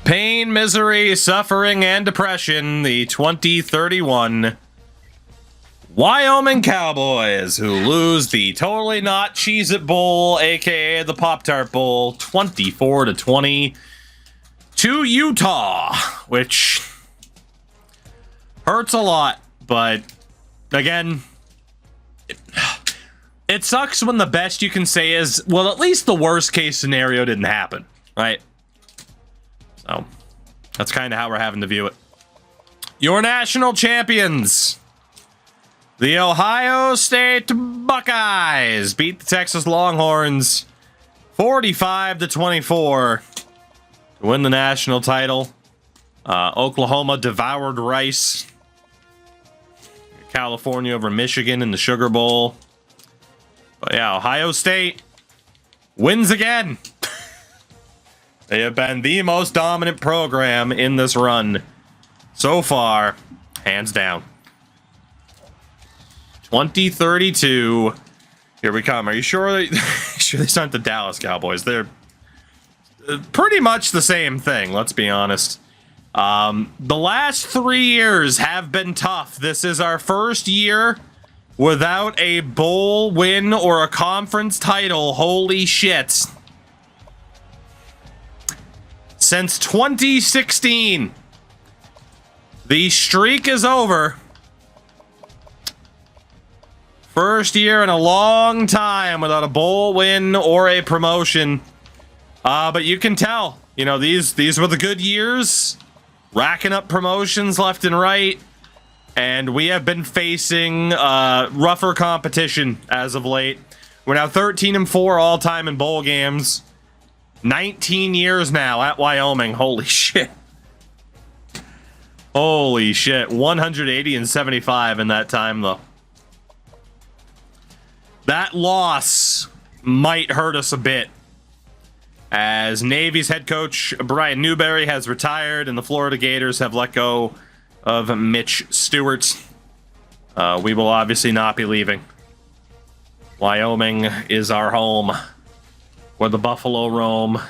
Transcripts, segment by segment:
Pain, misery, suffering, and depression. The 2031 Wyoming Cowboys, who lose the Totally Not Cheez-It Bowl, aka the Pop-Tart Bowl, 24-20 to Utah, which hurts a lot, but again, it sucks when the best you can say is, well, at least the worst case scenario didn't happen, right? So that's kind of how we're having to view it. Your national champions, the Ohio State Buckeyes, beat the Texas Longhorns 45-24 to win the national title. Oklahoma devoured Rice. California over Michigan in the Sugar Bowl. But yeah, Ohio State wins again. They have been the most dominant program in this run so far, hands down. 2032. Here we come. Are you sure sure these aren't the Dallas Cowboys? They're pretty much the same thing, let's be honest. The last 3 years have been tough. This is our first year without a bowl win or a conference title. Holy shit. Since 2016, the streak is over. First year in a long time without a bowl win or a promotion. But you can tell, you know, these were the good years, racking up promotions left and right. And we have been facing rougher competition as of late. We're now 13-4 all time in bowl games. 19 years now at Wyoming. Holy shit. Holy shit. 180-75 in that time, though. That loss might hurt us a bit, as Navy's head coach Brian Newberry has retired and the Florida Gators have let go of Mitch Stewart. We will obviously not be leaving. Wyoming is our home, where the buffalo roam,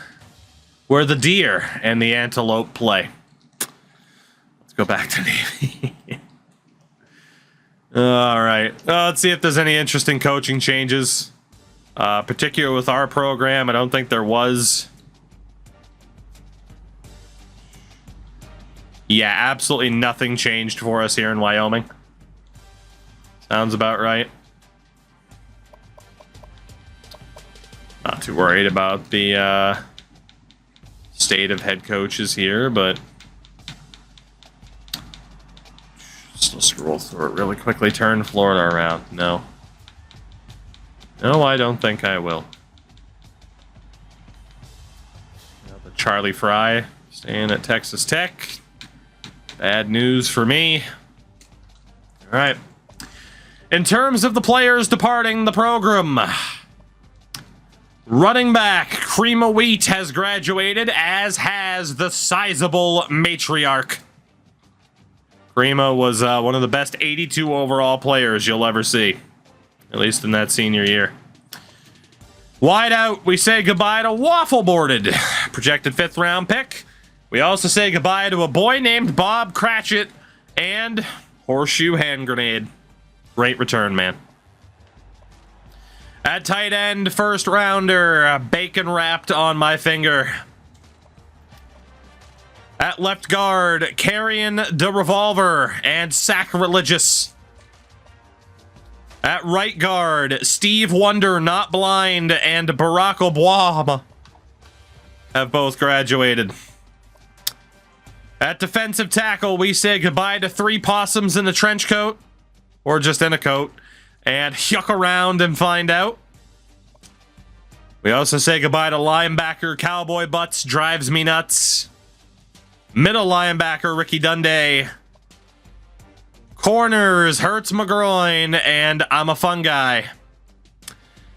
where the deer and the antelope play. Let's go back to Navy. All right, let's see if there's any interesting coaching changes, particularly with our program. I don't think there was. Yeah, absolutely nothing changed for us here in Wyoming. Sounds about right. Not too worried about the state of head coaches here, but still scroll through it really quickly. Turn Florida around. No. No, I don't think I will. The Charlie Fry staying at Texas Tech. Bad news for me. All right. In terms of the players departing the program, running back Cream of Wheat has graduated, as has the sizable matriarch. Crema was one of the best 82 overall players you'll ever see, at least in that senior year. Wide out, we say goodbye to Waffle Boarded, projected 5th round pick. We also say goodbye to a boy named Bob Cratchit and Horseshoe Hand Grenade. Great return, man. At tight end, 1st rounder, bacon wrapped on my finger. At left guard, Carrion the Revolver and Sacrilegious. At right guard, Steve Wonder Not Blind and Barack Obama have both graduated. At defensive tackle, we say goodbye to 3 possums in a trench coat, or just in a coat, and yuck around and find out. We also say goodbye to linebacker Cowboy Butts Drives Me Nuts. Middle linebacker Ricky Dundee. Corners Hurts My Groin and I'm a Fun Guy.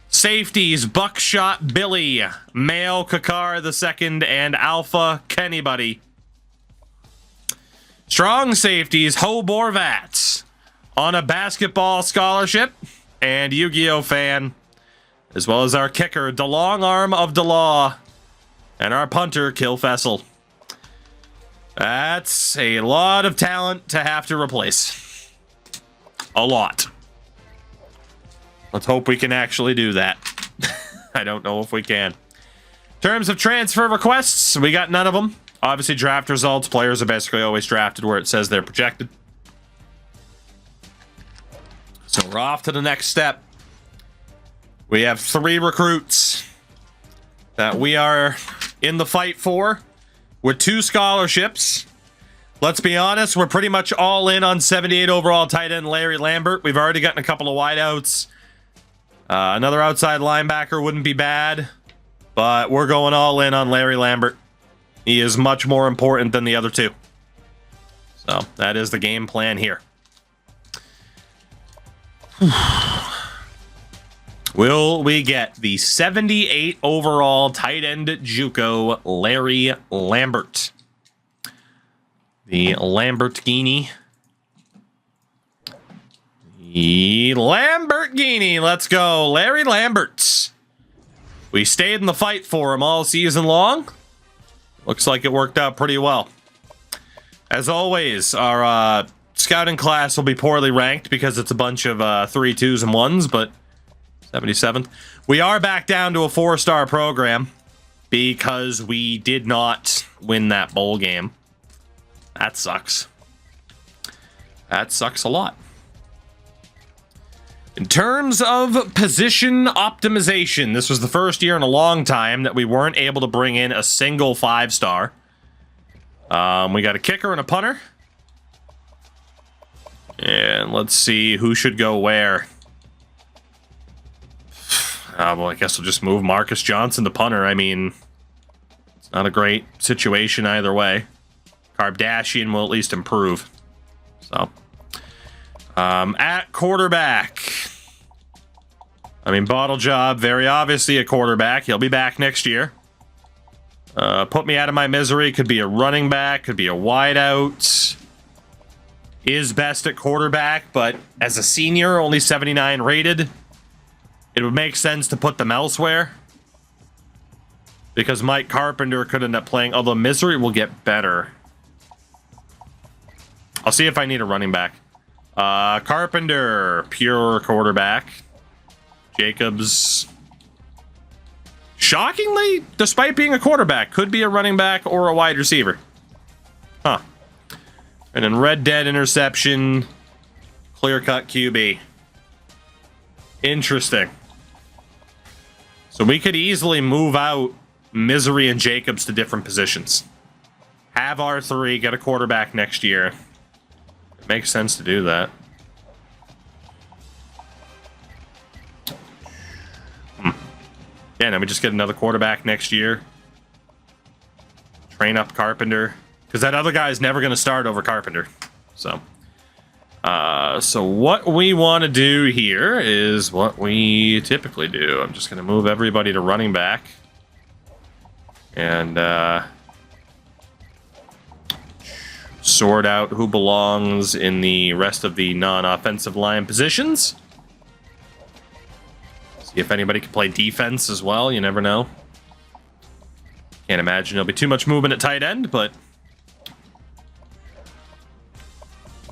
Safeties Buckshot Billy, Male Kakar II, and Alpha Kennybody. Strong safeties Ho Borvat on a basketball scholarship and Yu-Gi-Oh fan, as well as our kicker DeLong Arm of DeLaw and our punter Kill Fessel. That's a lot of talent to have to replace. A lot. Let's hope we can actually do that. I don't know if we can. In terms of transfer requests, we got none of them. Obviously, draft results. Players are basically always drafted where it says they're projected. So we're off to the next step. We have 3 recruits that we are in the fight for with 2 scholarships. Let's be honest, we're pretty much all in on 78 overall tight end Larry Lambert. We've already gotten a couple of wideouts. Another outside linebacker wouldn't be bad, but we're going all in on Larry Lambert. He is much more important than the other 2. So that is the game plan here. Will we get the 78 overall tight end JUCO Larry Lambert? The Lamborghini. The Lamborghini. Let's go. Larry Lambert. We stayed in the fight for him all season long. Looks like it worked out pretty well. As always, our scouting class will be poorly ranked because it's a bunch of 3 2s and 1s, but 77th. We are back down to a 4-star program because we did not win that bowl game. That sucks. That sucks a lot. In terms of position optimization, this was the first year in a long time that we weren't able to bring in a single 5-star. We got a kicker and a punter. And let's see who should go where. Well, I guess we'll just move Marcus Johnson to punter. I mean, it's not a great situation either way. Kardashian will at least improve. So, at quarterback. I mean, Bottle Job, very obviously a quarterback. He'll be back next year. Put me out of my misery. Could be a running back. Could be a wideout. Is best at quarterback, but as a senior, only 79 rated. It would make sense to put them elsewhere. Because Mike Carpenter could end up playing, although Misery will get better. I'll see if I need a running back. Carpenter, pure quarterback. Jacobs, shockingly, despite being a quarterback, could be a running back or a wide receiver. Huh. And then Red Dead interception, clear-cut QB. Interesting. So we could easily move out Misery and Jacobs to different positions. Have R3, get a quarterback next year. It makes sense to do that. Yeah, then we just get another quarterback next year. Train up Carpenter. Because that other guy is never going to start over Carpenter. So what we want to do here is what we typically do. I'm just going to move everybody to running back. And sort out who belongs in the rest of the non-offensive line positions. See if anybody can play defense as well. You never know. Can't imagine there'll be too much movement at tight end, but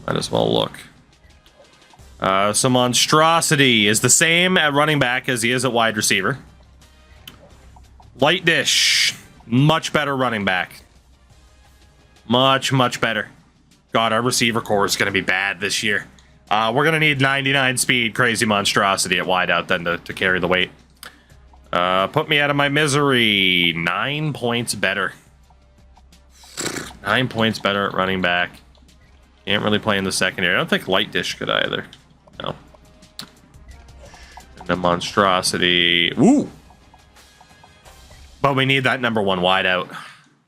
might as well look. So Monstrosity is the same at running back as he is at wide receiver. Light Dish, much better running back. Much, much better. God, our receiver core is going to be bad this year. We're going to need 99 speed, crazy Monstrosity at wideout then to carry the weight. Put me out of my misery. 9 points better. 9 points better at running back. Can't really play in the secondary. I don't think Light Dish could either. No. And the Monstrosity. Ooh! But we need that number 1 wideout.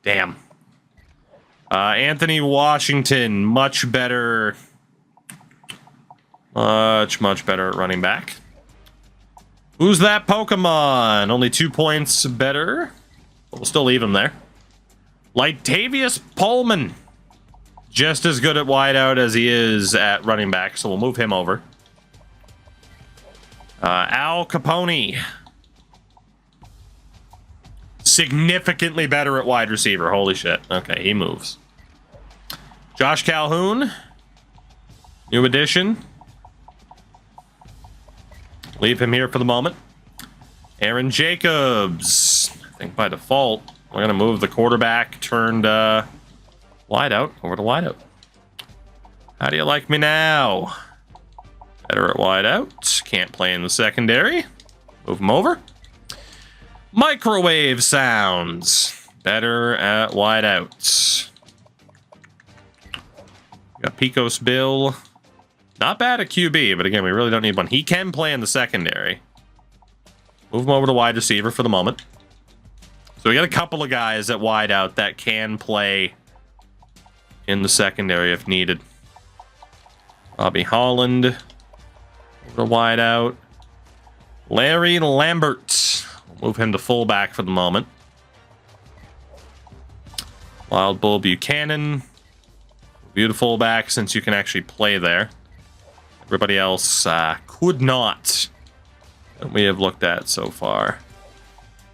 Damn. Anthony Washington, much better. Much, much better at running back. Who's that Pokemon? Only 2 points better. But we'll still leave him there. Latavius Pullman. Just as good at wideout as he is at running back, so we'll move him over. Al Capone. Significantly better at wide receiver. Holy shit. Okay, he moves. Josh Calhoun, new addition. Leave him here for the moment. Aaron Jacobs. I think by default, we're going to move the quarterback turned wideout over to wideout. How do you like me now? Better at wideout. Can't play in the secondary. Move him over. Microwave sounds. Better at wideouts. Got Pecos Bill. Not bad at QB, but again, we really don't need one. He can play in the secondary. Move him over to wide receiver for the moment. So we got a couple of guys at wideout that can play in the secondary if needed. Robbie Holland over to wideout. Larry Lambert. We'll move him to fullback for the moment. Wild Bull Buchanan. Beautiful back since you can actually play there. Everybody else could not that we have looked at so far.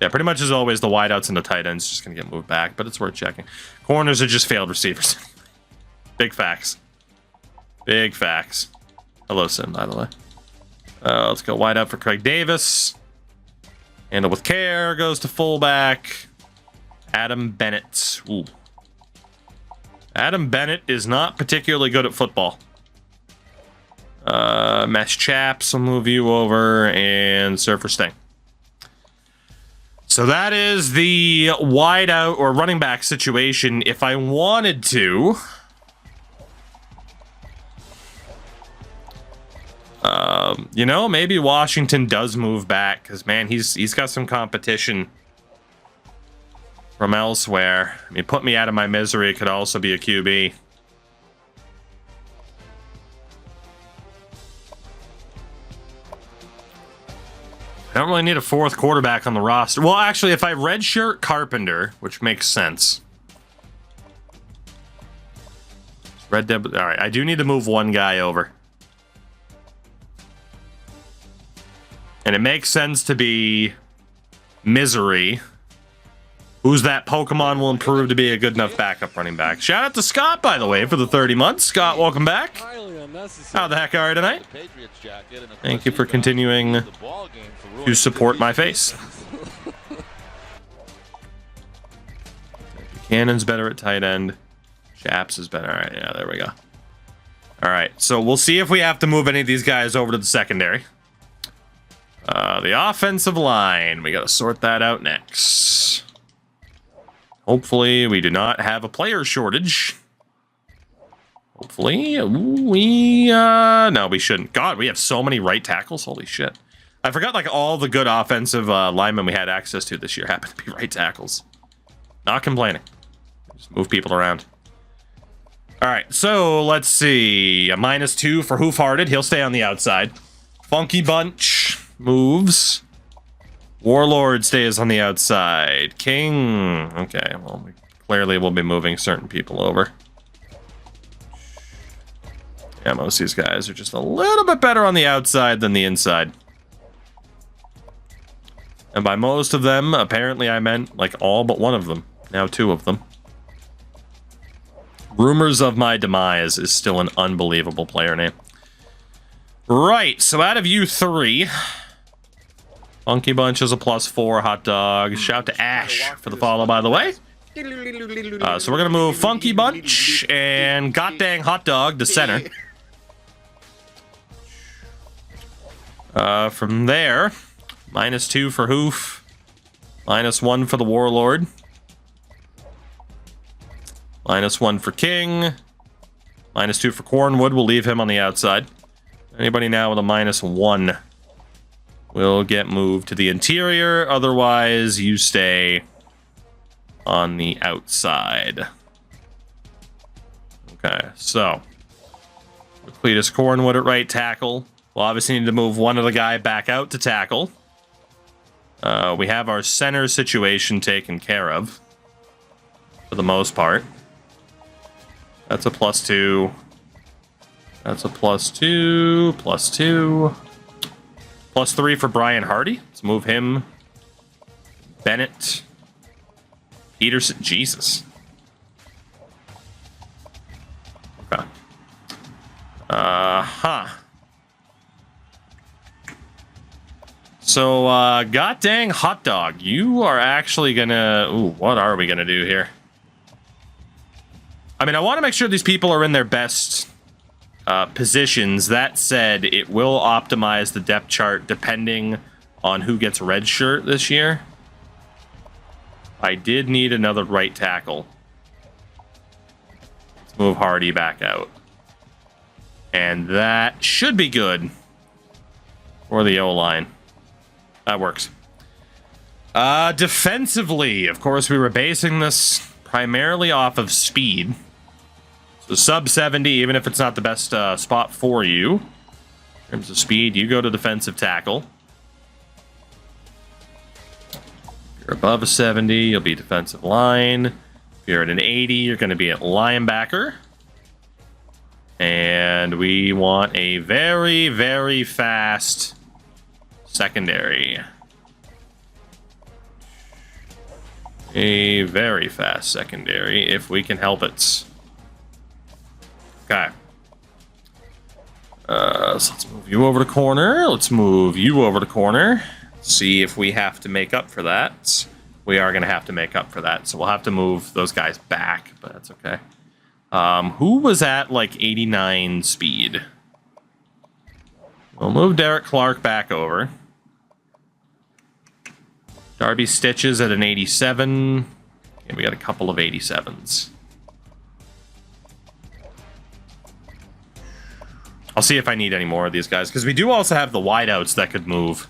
Yeah, pretty much as always, the wideouts and the tight ends just going to get moved back, but it's worth checking. Corners are just failed receivers. Big facts. Big facts. Hello, Sim, by the way. Let's go wide out for Craig Davis. Handle with care. Goes to fullback. Adam Bennett. Ooh. Adam Bennett is not particularly good at football. Mesh Chaps will move you over, and Surfer Sting. So that is the wide out or running back situation. If I wanted to, you know, maybe Washington does move back because, man, he's got some competition from elsewhere. I mean, put me out of my misery. It could also be a QB. I don't really need a fourth quarterback on the roster. Well, actually, if I redshirt Carpenter, which makes sense. All right, I do need to move one guy over. And it makes sense to be Misery. Who's that Pokemon will improve to be a good enough backup running back. Shout out to Scott, by the way, for the 30 months. Scott, welcome back. How the heck are you tonight? Thank you for continuing to support my face. Buchanan's better at tight end. Chaps is better. All right, yeah, there we go. All right, so we'll see if we have to move any of these guys over to the secondary. The offensive line, we got to sort that out next. Hopefully, we do not have a player shortage. Hopefully, no, we shouldn't. God, we have so many right tackles. Holy shit. I forgot, like, all the good offensive linemen we had access to this year happen to be right tackles. Not complaining. Just move people around. All right, so let's see. A -2 for Hoofhearted. He'll stay on the outside. Funky Bunch moves. Warlord stays on the outside. King. Okay, well, we clearly will be moving certain people over. Yeah, most of these guys are just a little bit better on the outside than the inside. And by most of them, apparently I meant like all but one of them. Now 2 of them. Rumors of My Demise is still an unbelievable player name. Right, so out of you 3... Funky Bunch is a +4 hot dog. Shout to Ash for the follow, by the way. So we're going to move Funky Bunch and Goddang Hot Dog to center. From there, -2 for Hoof. -1 for the Warlord. -1 for King. -2 for Cornwood. We'll leave him on the outside. Anybody now with a -1 will get moved to the interior. Otherwise, you stay on the outside. Okay, so Cletus Cornwood at right tackle. We'll obviously need to move one of the guy back out to tackle. We have our center situation taken care of for the most part. That's a +2. That's a +2, +2. +3 for Brian Hardy. Let's move him. Bennett. Peterson. Jesus. Huh. So, god dang hot dog, you are actually gonna... Ooh, what are we gonna do here? I mean, I want to make sure these people are in their best positions. That said, it will optimize the depth chart depending on who gets red shirt this year. I did need another right tackle. Let's move Hardy back out. And that should be good for the O-line. That works. Defensively, of course, we were basing this primarily off of speed. So sub 70, even if it's not the best spot for you. In terms of speed, you go to defensive tackle. If you're above a 70, you'll be defensive line. If you're at an 80, you're going to be at linebacker. And we want a very, very fast secondary. A very fast secondary, if we can help it. Okay. So let's move you over to corner. Let's move you over to corner. See if we have to make up for that. We are going to have to make up for that. So we'll have to move those guys back, but that's okay. Who was at like 89 speed? We'll move Derek Clark back over. Darby Stitches at an 87. Yeah, we got a couple of 87s. I'll see if I need any more of these guys, because we do also have the wideouts that could move.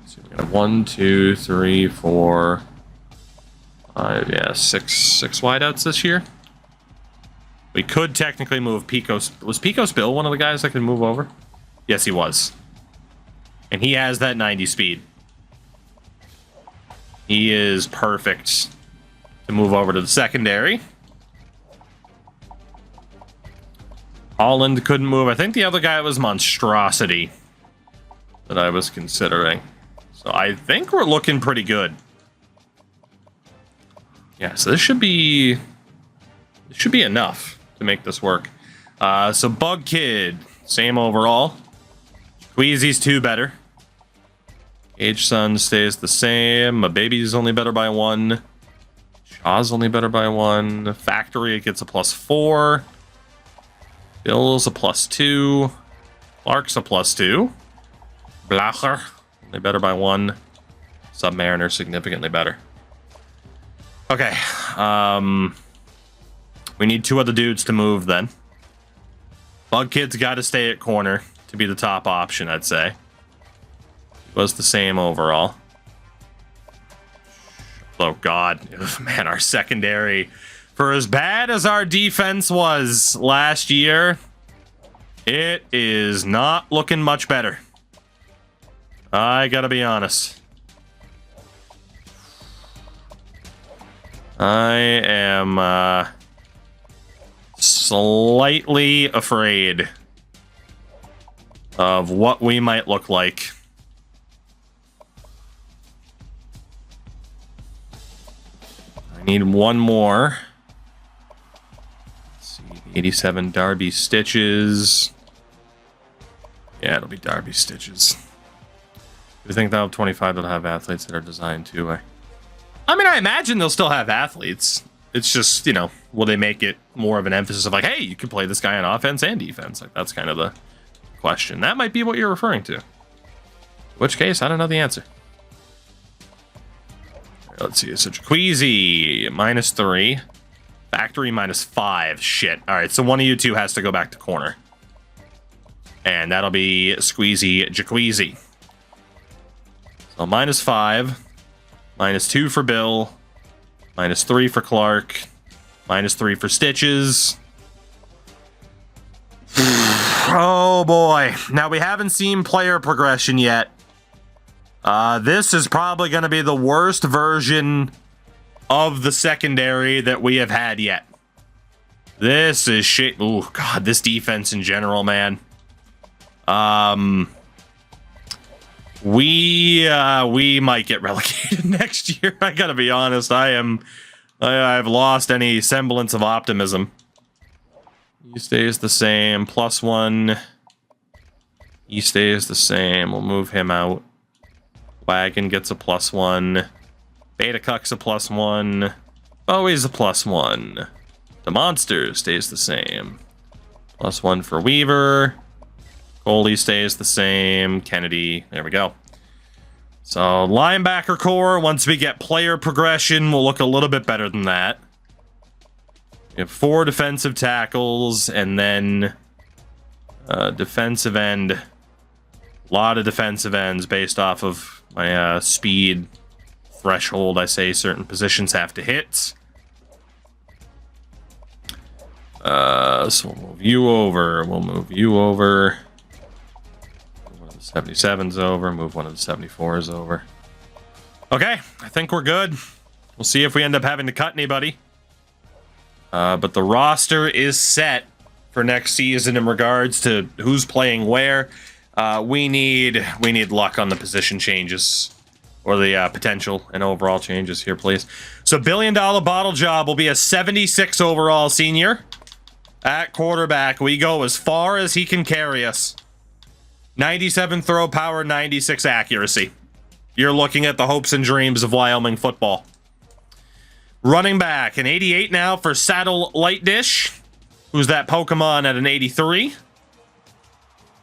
So we got 1, 2, 3, 4, 5, yeah, six wideouts this year. We could technically move Picos. Was Picos Bill one of the guys that could move over? Yes, he was. And he has that 90 speed. He is perfect to move over to the secondary. Holland couldn't move. I think the other guy was Monstrosity that I was considering. So I think we're looking pretty good. Yeah, so this should be enough to make this work. So Bug Kid, same overall. Queasy's 2 better. Age Sun stays the same. My Baby's only better by 1. Shaw's only better by 1. Factory, it gets a +4. Bill's a +2. Clark's a +2. Blacher, only better by 1. Submariner, significantly better. Okay. We need 2 other dudes to move then. Bug Kid's got to stay at corner to be the top option, I'd say. He was the same overall. Oh, God. Man, our secondary, for as bad as our defense was last year, it is not looking much better. I gotta be honest. I am slightly afraid of what we might look like. I need one more. Let's see, 87 Darby Stitches. Yeah, it'll be Darby Stitches. Do you think they'll have 25 that'll have athletes that are designed to? I mean, I imagine they'll still have athletes. It's just, you know, will they make it more of an emphasis of like, hey, you can play this guy on offense and defense? Like, that's kind of the question. That might be what you're referring to. In which case, I don't know the answer. Right, let's see. So Jaqueezy, -3. Factory, -5. Shit. All right, so one of you two has to go back to corner. And that'll be Squeezy Jaqueezy. So -5. -2 for Bill. -3 for Clark. -3 for Stitches. Oh boy. Now we haven't seen player progression yet. This is probably going to be the worst version of the secondary that we have had yet. This is shit. Oh God, this defense in general, man. We might get relegated next year. I gotta be honest. I am I've lost any semblance of optimism. He stays the same. +1. He stays the same. We'll move him out. Wagon gets a +1. Beta Cuck's a +1. Always a +1. The monster stays the same. +1 for Weaver. Coley stays the same. Kennedy. There we go. So linebacker core, once we get player progression, will look a little bit better than that. We have 4 defensive tackles, and then defensive end. A lot of defensive ends based off of my speed threshold. I say certain positions have to hit. So we'll move you over. We'll move you over. Move one of the 77s over. Move one of the 74s over. Okay, I think we're good. We'll see if we end up having to cut anybody. But the roster is set for next season in regards to who's playing where. We need luck on the position changes. Or the potential and overall changes here, please. So, $1 billion bottle job will be a 76 overall senior. At quarterback, we go as far as he can carry us. 97 throw power, 96 accuracy. You're looking at the hopes and dreams of Wyoming football. Running back, an 88 now for Saddle Light Dish. Who's that Pokemon at an 83?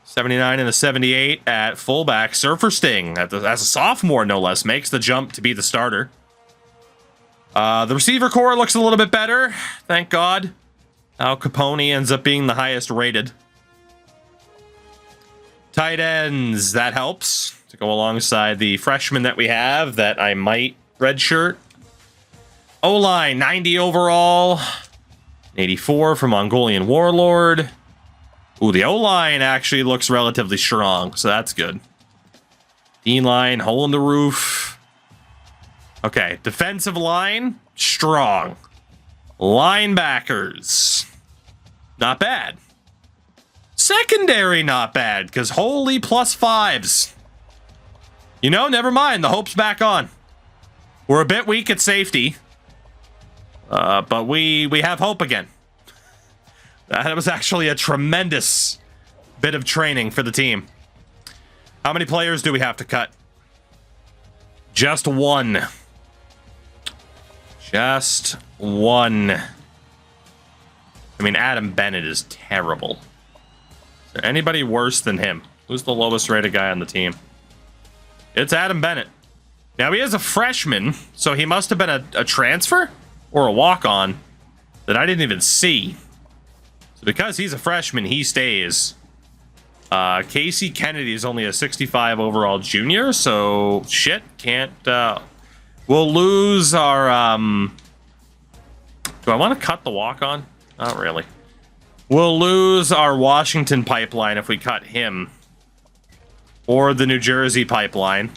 79 and a 78 at fullback. Surfer Sting, as a sophomore, no less, makes the jump to be the starter. The receiver core looks a little bit better, thank God. Al Capone ends up being the highest rated. Tight ends, that helps to go alongside the freshman that we have that I might redshirt. O-line, 90 overall. 84 for Mongolian Warlord. Ooh, the O-line actually looks relatively strong, so that's good. D-line, hole in the roof. Okay, defensive line, strong. Linebackers, not bad. Secondary, not bad, because holy +5s. You know, never mind, the hope's back on. We're a bit weak at safety, but we have hope again. That was actually a tremendous bit of training for the team. How many players do we have to cut? Just one. Just one. I mean, Adam Bennett is terrible. Is there anybody worse than him? Who's the lowest rated guy on the team? It's Adam Bennett. Now, he is a freshman, so he must have been a transfer or a walk-on that I didn't even see. So because he's a freshman, he stays. Casey Kennedy is only a 65 overall junior, so shit, can't... We'll lose our... Do I want to cut the walk-on? Not really. We'll lose our Washington pipeline if we cut him. Or the New Jersey pipeline.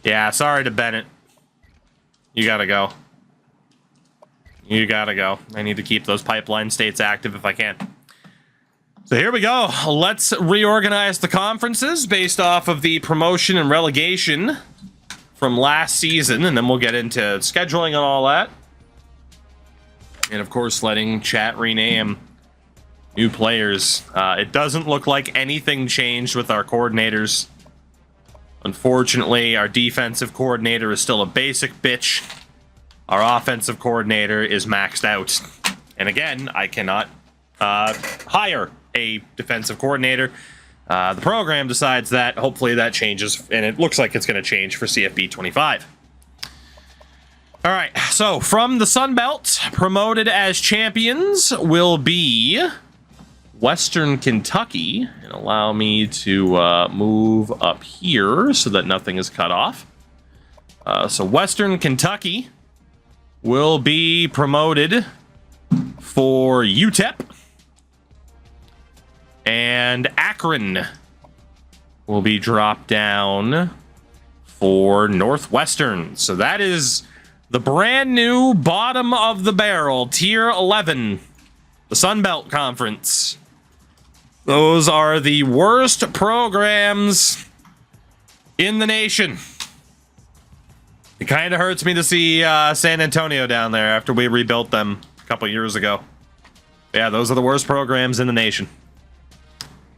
Yeah, sorry to Bennett. You gotta go. You gotta go. I need to keep those pipeline states active if I can. So here we go. Let's reorganize the conferences based off of the promotion and relegation from last season, and then we'll get into scheduling and all that. And of course, letting chat rename new players. It doesn't look like anything changed with our coordinators. Unfortunately, our defensive coordinator is still a basic bitch. Our offensive coordinator is maxed out. And again, I cannot hire a defensive coordinator. The program decides that. Hopefully that changes, and it looks like it's going to change for CFB 25. All right, so from the Sun Belt, promoted as champions will be Western Kentucky. And allow me to move up here so that nothing is cut off. So Western Kentucky will be promoted for UTEP. And Akron will be dropped down for Northwestern. So that is the brand new bottom of the barrel, Tier 11, the Sun Belt Conference. Those are the worst programs in the nation. It kind of hurts me to see San Antonio down there after we rebuilt them a couple years ago. Yeah, those are the worst programs in the nation.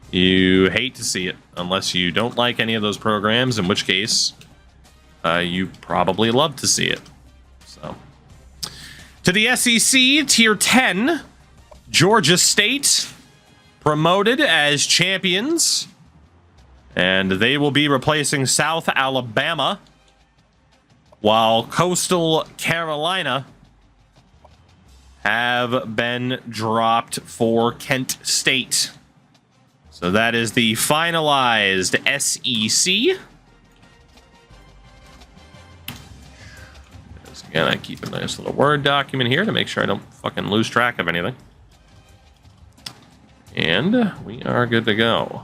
You hate to see it, unless you don't like any of those programs, in which case you probably love to see it. So, to the SEC, Tier 10, Georgia State promoted as champions, and they will be replacing South Alabama, while Coastal Carolina have been dropped for Kent State. So that is the finalized SEC. Again, I keep a nice little Word document here to make sure I don't fucking lose track of anything. And we are good to go.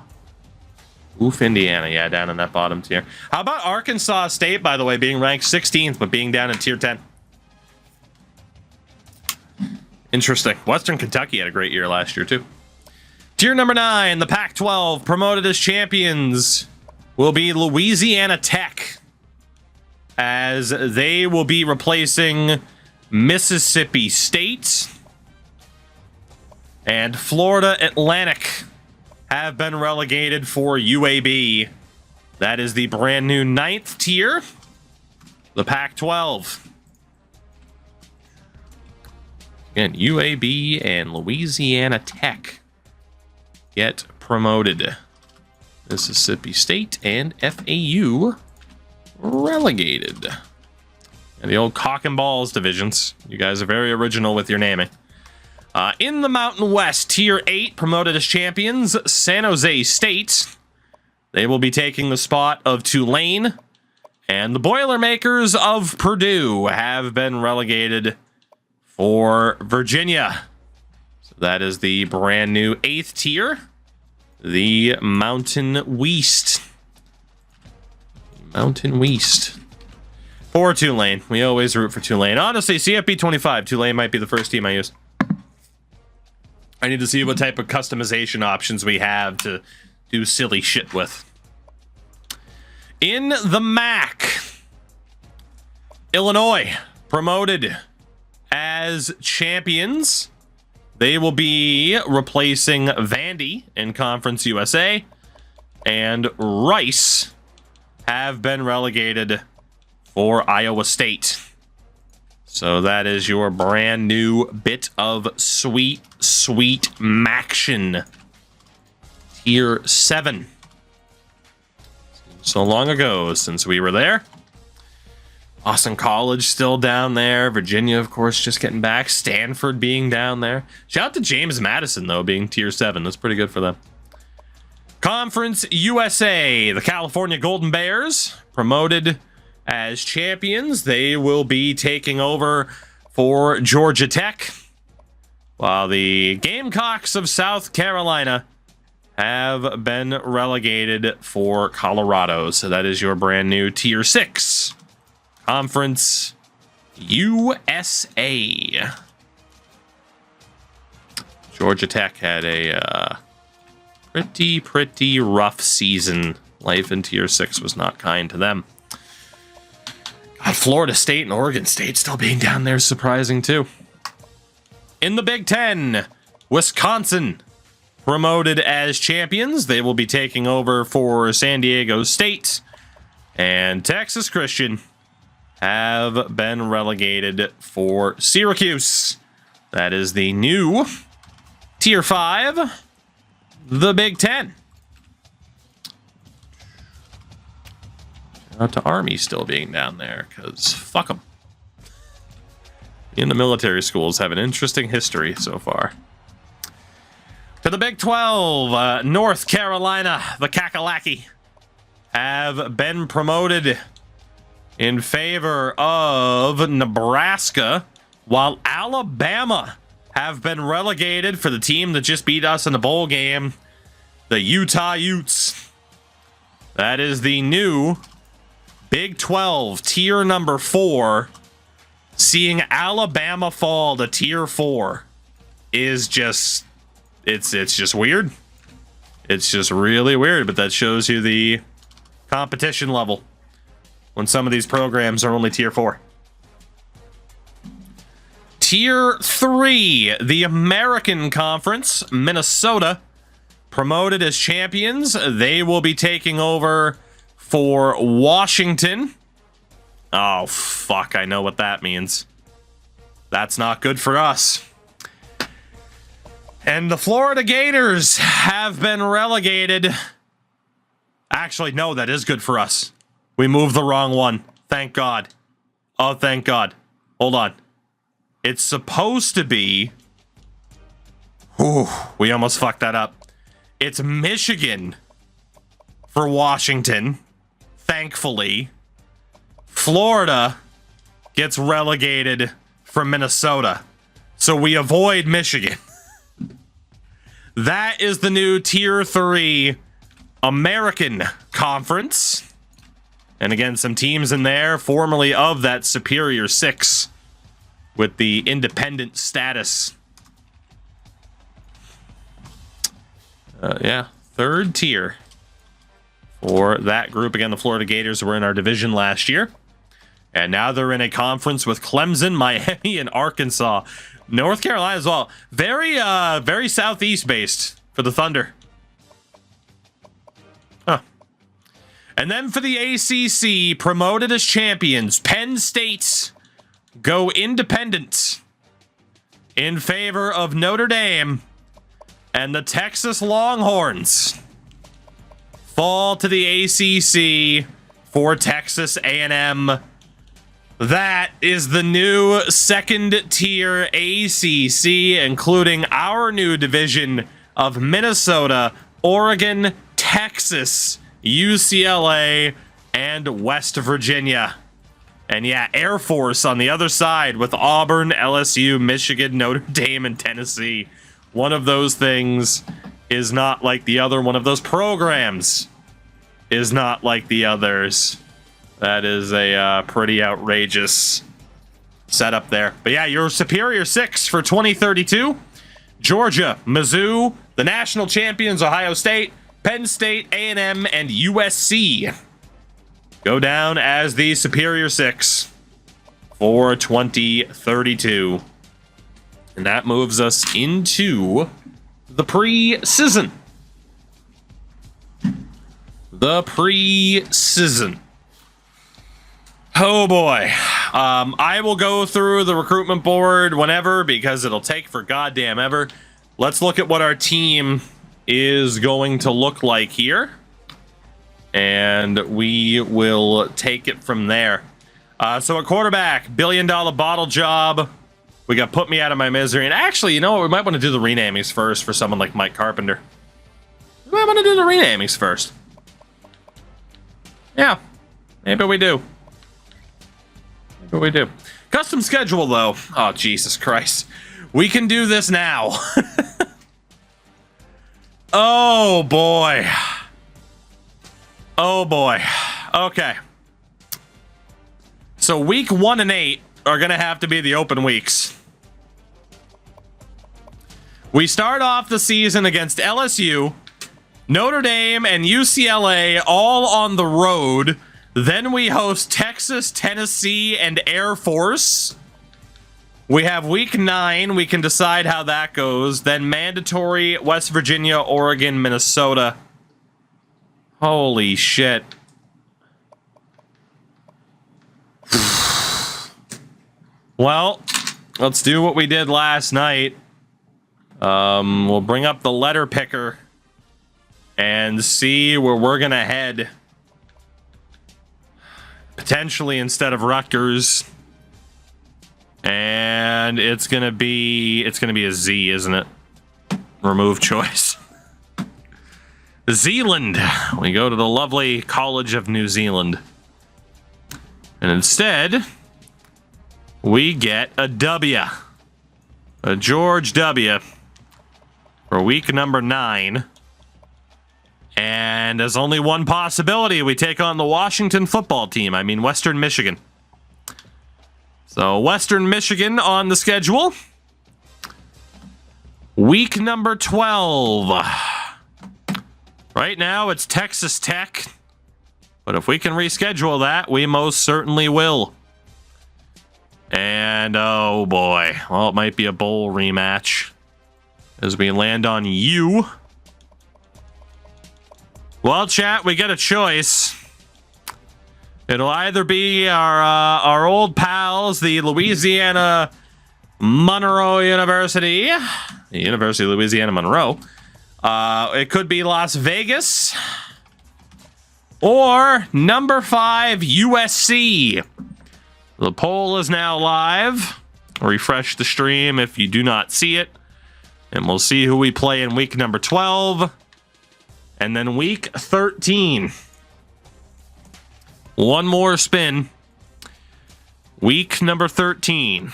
Oof, Indiana, yeah, down in that bottom tier. How about Arkansas State, by the way, being ranked 16th, but being down in Tier 10? Interesting. Western Kentucky had a great year last year, too. Tier number 9, the Pac-12, promoted as champions, will be Louisiana Tech, as they will be replacing Mississippi State, and Florida Atlantic have been relegated for UAB. That is the brand new 9th tier, the Pac-12. Again, UAB and Louisiana Tech get promoted. Mississippi State and FAU relegated. And the old cock and balls divisions. You guys are very original with your naming. In the Mountain West, Tier 8, promoted as champions, San Jose State. They will be taking the spot of Tulane. And the Boilermakers of Purdue have been relegated for Virginia. So that is the brand new 8th tier, the Mountain West. Mountain West. For Tulane. We always root for Tulane. Honestly, CFB 25, Tulane might be the first team I use. I need to see what type of customization options we have to do silly shit with. In the MAC, Illinois promoted as champions. They will be replacing Vandy in Conference USA, and Rice have been relegated for Iowa State. So that is your brand new bit of sweet, sweet Maction. Tier 7. So long ago since we were there. Boston College still down there. Virginia, of course, just getting back. Stanford being down there. Shout out to James Madison, though, being Tier 7. That's pretty good for them. Conference USA. The California Golden Bears promoted as champions. They will be taking over for Georgia Tech, while the Gamecocks of South Carolina have been relegated for Colorado. So that is your brand new Tier 6. Conference USA. Georgia Tech had a pretty rough season. Life in Tier 6 was not kind to them. God, Florida State and Oregon State still being down there is surprising too. In the Big Ten, Wisconsin promoted as champions. They will be taking over for San Diego State, and Texas Christian have been relegated for Syracuse. That is the new Tier 5, the Big Ten. Shout out to Army still being down there, because fuck them. In the military schools have an interesting history so far. To the Big 12, North Carolina, the Kakalaki, have been promoted in favor of Nebraska, while Alabama have been relegated for the team that just beat us in the bowl game, the Utah Utes. That is the new Big 12, tier number 4. Seeing Alabama fall to tier 4 is just, it's just weird. It's just really weird, but that shows you the competition level. when some of these programs are only Tier 4. Tier 3, the American Conference, Minnesota, promoted as champions. They will be taking over for Washington. Oh, fuck, I know what that means. That's not good for us. And the Florida Gators have been relegated. Actually, no, that is good for us. We moved the wrong one. Thank God. Oh, thank God. Hold on. It's supposed to be... Ooh, we almost fucked that up. It's Michigan for Washington. Thankfully. Florida gets relegated from Minnesota. So we avoid Michigan. That is the new Tier 3 American Conference. And again, some teams in there formerly of that Superior 6 with the independent status. Yeah, third tier for that group. Again, the Florida Gators were in our division last year. And now they're in a conference with Clemson, Miami, and Arkansas. North Carolina as well. Very southeast based for the Thunder. Huh. And then for the ACC, promoted as champions, Penn State go independent in favor of Notre Dame, and the Texas Longhorns fall to the ACC for Texas A&M. That is the new second tier ACC, including our new division of Minnesota, Oregon, Texas, UCLA, and West Virginia. And yeah, Air Force on the other side with Auburn, LSU, Michigan, Notre Dame, and Tennessee. One of those things is not like the other. One of those programs is not like the others. That is a pretty outrageous setup there. But yeah, your Superior 6 for 2032. Georgia, Mizzou, the national champions, Ohio State, Penn State, A&M, and USC go down as the Superior 6 for 2032. And that moves us into the preseason. The preseason. Oh boy. I will go through the recruitment board whenever because it'll take for goddamn ever. Let's look at what our team is going to look like here. And we will take it from there. So at quarterback, $1 billion bottle job. We got Put Me Out of My Misery. And actually, you know what? We might want to do the renamings first for someone like Mike Carpenter. We might want to do the renamings first. Yeah, maybe we do. Maybe we do. Custom schedule, though. Oh, Jesus Christ. We can do this now. Oh, boy. Oh, boy. Okay. So week 1 and 8 are going to have to be the open weeks. We start off the season against LSU, Notre Dame, and UCLA all on the road. Then we host Texas, Tennessee, and Air Force. We have week 9. We can decide how that goes. Then mandatory West Virginia, Oregon, Minnesota. Holy shit. Well, let's do what we did last night. We'll bring up the letter picker and see where we're gonna head. Potentially instead of Rutgers. And it's gonna be a Z, isn't it? Remove choice. Zealand. We go to the lovely College of New Zealand. And instead, we get a W. A George W. for week number 9. And there's only one possibility. We take on the Washington football team. I mean, Western Michigan. So, Western Michigan on the schedule. Week number 12. Right now, it's Texas Tech But if we can reschedule that, we most certainly will. And, oh boy. Well, it might be a bowl rematch. As we land on you. Well, chat, we get a choice. It'll either be our old pals, the Louisiana Monroe University. The University of Louisiana Monroe. It could be Las Vegas. Or number 5, USC. The poll is now live. Refresh the stream if you do not see it. And we'll see who we play in week number 12. And then week 13. One more spin. Week number 13.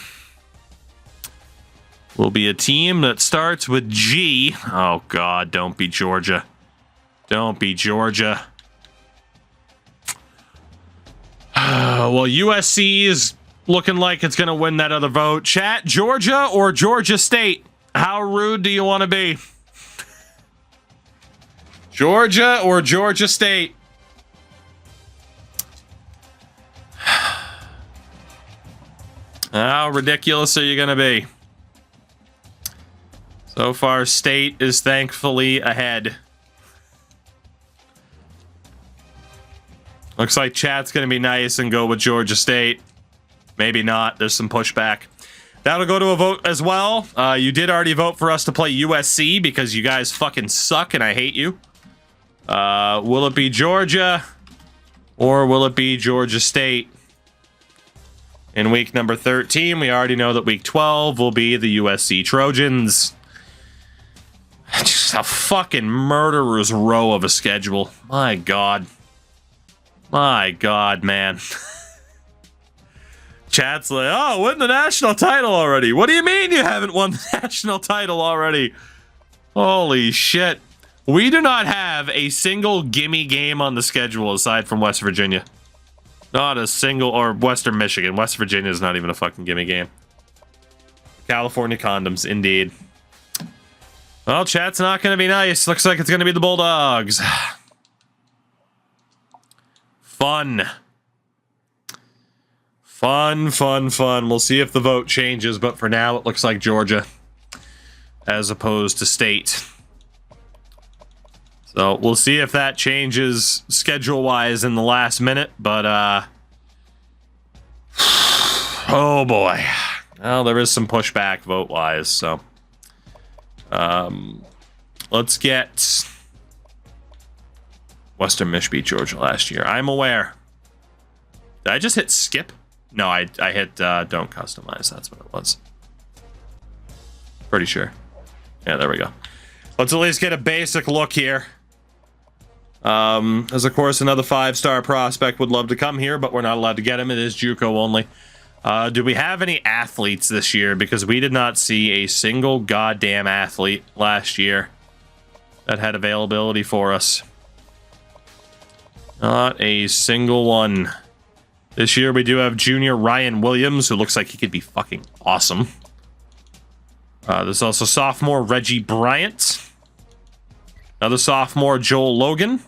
Will be a team that starts with G. Oh, God, don't be Georgia. Don't be Georgia. Well, USC is looking like it's going to win that other vote. Chat, Georgia or Georgia State? How rude do you want to be? Georgia or Georgia State? How ridiculous are you going to be? So far, State is thankfully ahead. Looks like chat's going to be nice and go with Georgia State. Maybe not. There's some pushback. That'll go to a vote as well. You did already vote for us to play USC because you guys fucking suck and I hate you. Will it be Georgia or will it be Georgia State? In week number 13, we already know that week 12 will be the USC Trojans. Just a fucking murderer's row of a schedule. My God. My God, man. Chat's like, oh, win the national title already. What do you mean you haven't won the national title already? Holy shit. We do not have a single gimme game on the schedule aside from West Virginia. Not a single, or Western Michigan. West Virginia is not even a fucking gimme game. California condoms, indeed. Well, chat's not going to be nice. Looks like it's going to be the Bulldogs. Fun. Fun, fun, fun. We'll see if the vote changes, but for now it looks like Georgia as opposed to State. So we'll see if that changes schedule-wise in the last minute, but oh boy. Well, there is some pushback vote-wise, so let's get Western Mich beat Georgia last year. I'm aware. Did I just hit skip? No, I hit don't customize. That's what it was. Pretty sure. Yeah, there we go. Let's at least get a basic look here. As of course another 5-star prospect would love to come here, but we're not allowed to get him. It is JUCO only. Do we have any athletes this year? Because we did not see a single goddamn athlete last year that had availability for us. Not a single one. This year we do have junior Ryan Williams, who looks like he could be fucking awesome. There's also sophomore Reggie Bryant. Another sophomore Joel Logan.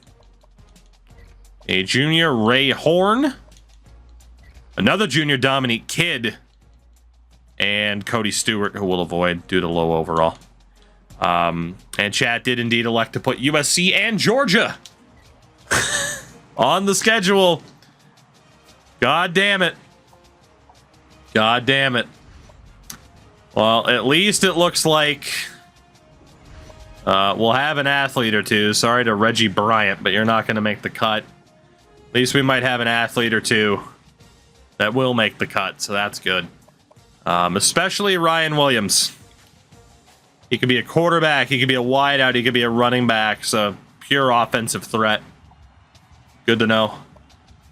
A junior Ray Horn. Another junior Dominique Kidd. And Cody Stewart, who we'll avoid due to low overall. And chat did indeed elect to put USC and Georgia on the schedule. God damn it. God damn it. Well, at least it looks like we'll have an athlete or two. Sorry to Reggie Bryant, but you're not going to make the cut. At least we might have an athlete or two that will make the cut, so that's good. Especially Ryan Williams. He could be a quarterback, he could be a wideout, he could be a running back, so pure offensive threat. Good to know.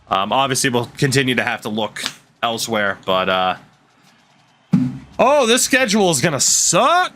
Obviously, we'll continue to have to look elsewhere, but oh, this schedule is gonna suck.